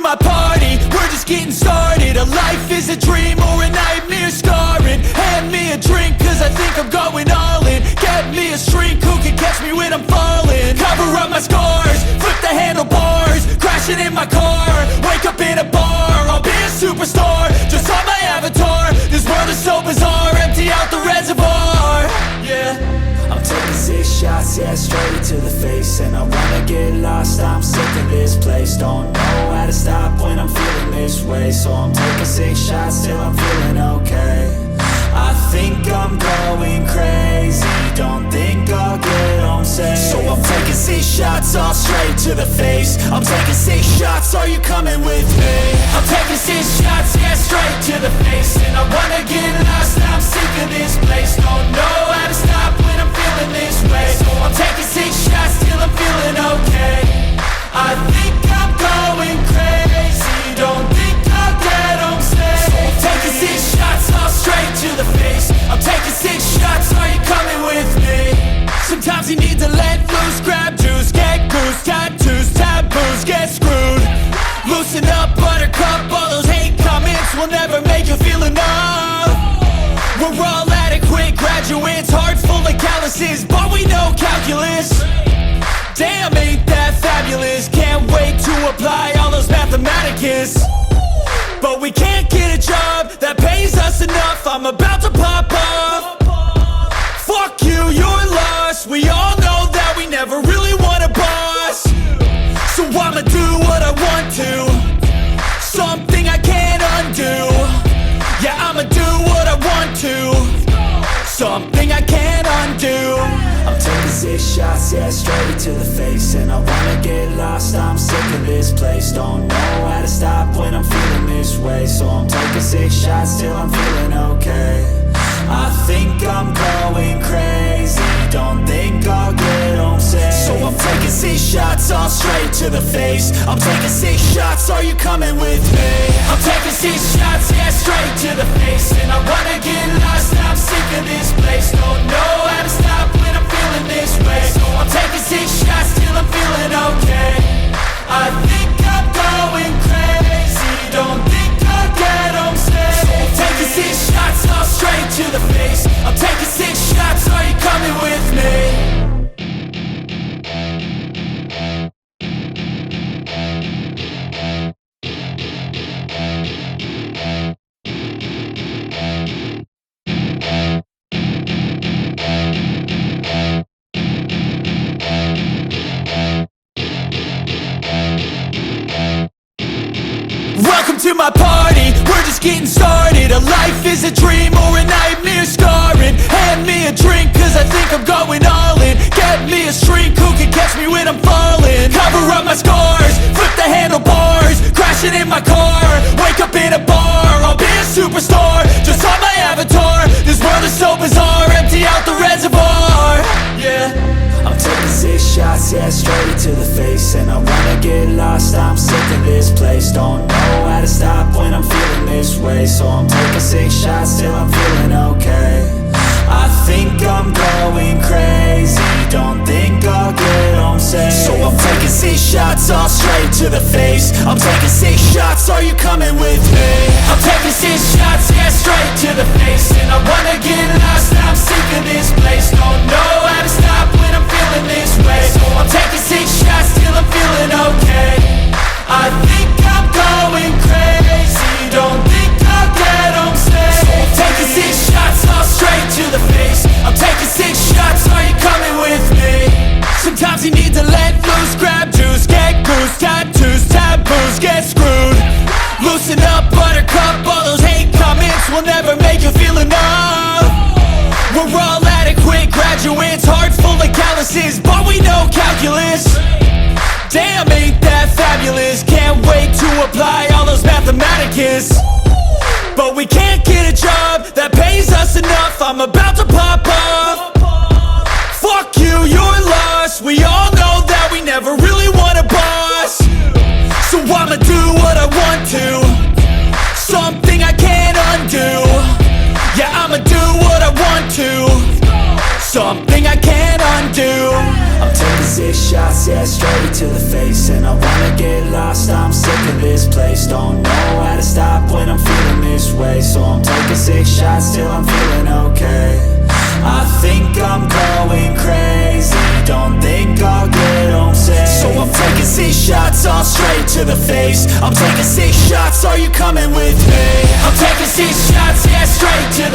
my party, we're just getting started. A life is a dream or a nightmare scarring. Hand me a drink cause I think I'm going all in. Get me a shrink who can catch me when I'm falling. Cover up my scars, flip the handlebars, crashing in my car, wake up in a bar. I'll be a superstar, just on my avatar. This world is so bizarre, empty out the reservoir. Yeah, I'm taking 6 shots, yeah, straight to the face. And I wanna get lost, I'm sick of this place. Don't know how to stop when I'm feeling this way. So I'm taking 6 shots till I'm feeling okay. I think I'm going crazy, don't think I'll get home safe. So I'm taking 6 shots, all straight to the face. I'm taking 6 shots, are you coming with me? I'm taking 6 shots, yeah, straight to the face. And I wanna get lost, I'm sick of this place. Don't know how to stop when I'm feeling this way. So I'm taking 6 shots till I'm feeling okay. I think I'm going crazy, don't think I'll get home safe. So I'm taking 6 shots, all straight to the face. I'm taking 6 shots, are you coming with me? Sometimes you need to let loose, grab juice, get goose, tattoos, taboos, get screwed. Loosen up, buttercup, all those hate comments will never make you feel enough. We're all adequate graduates, hearts full of calluses, but we know calculus. Damn, ain't that fabulous? Can't wait to apply all those mathematicus. But we can't get a job that pays us enough. I'm about to pop off. Fuck you, you're lost. We all know that we never really want a boss. So I'ma do what I want to, something I can't undo. Yeah, I'ma do what I want to, something I can't undo. I'm taking 6 shots, yeah, straight to the face. And I wanna get lost, I'm sick of this place. Don't know how to stop when I'm feeling this way. So I'm taking 6 shots till I'm feeling okay. I think I'm going crazy, don't think I'll get home safe. So I'm taking 6 shots, all straight to the face. I'm taking 6 shots, are you coming with me? I'm taking 6 shots, yeah, straight to the face. And I wanna get lost, I'm sick of this place. Don't know how to stop when I'm feeling this way. So I'm taking 6 shots till I'm feeling okay. I think I'm going crazy, don't think I'll get home safe. So I'm taking 6 shots, all straight to the face. I'm taking 6 shots, are you coming with me? Welcome to my party, we're just getting started. A life is a dream or a nightmare scarring. Hand me a drink cause I think I'm going all in. Get me a shrink who can catch me when I'm falling. Cover up my scars, flip the handlebars, crashing in my car, wake up in a bar. I'll be a superstar, just on my avatar. This world is so bizarre, empty out the reservoir. Yeah, I'm taking 6 shots, yeah, straight to the face. And I wanna get lost, I'm sick of this place. Don't know how to stop when I'm feeling this way. So I'm taking 6 shots till I'm feeling okay. I think I'm going crazy, don't think I'll get home safe. So I'm taking 6 shots, all straight to the face. I'm taking 6 shots, are you coming with me? I'm taking 6 shots, yeah, straight to the face. And I wanna get lost, I'm sick of this place. Don't know how to stop when I'm feeling this way. So I'm taking 6 shots till I'm feeling okay. I think I'm going crazy, don't think I'll get home safe. So I'm taking 6 shots, all straight to the face. I'm taking 6 shots, are you coming with me? Sometimes you need to let loose, grab juice, get goose, tattoos, taboos, get screwed. Loosen up, buttercup, all those hate comments will never make you feel enough. We're all adequate graduates, hearts full of calluses, but we know calculus. Damn, ain't that fabulous? Can't wait to apply all those mathematicus. But we can't get a job that pays us enough. I'm about to pop off. Fuck you, you're lost. We all know that we never really want a boss. So I'ma do what I want to, something I can't undo. Yeah, I'ma do what I want to, something I can't undo. I'm taking 6 6 shots, yeah, straight to the face. And I wanna get lost, I'm sick of this place. Don't know how to stop when I'm feeling this way. So I'm taking 6 shots till I'm feeling okay. I think I'm going crazy, don't think I'll get home safe. So I'm taking 6 shots, all straight to the face. I'm taking 6 shots, are you coming with me? I'm taking 6 shots, yeah, straight to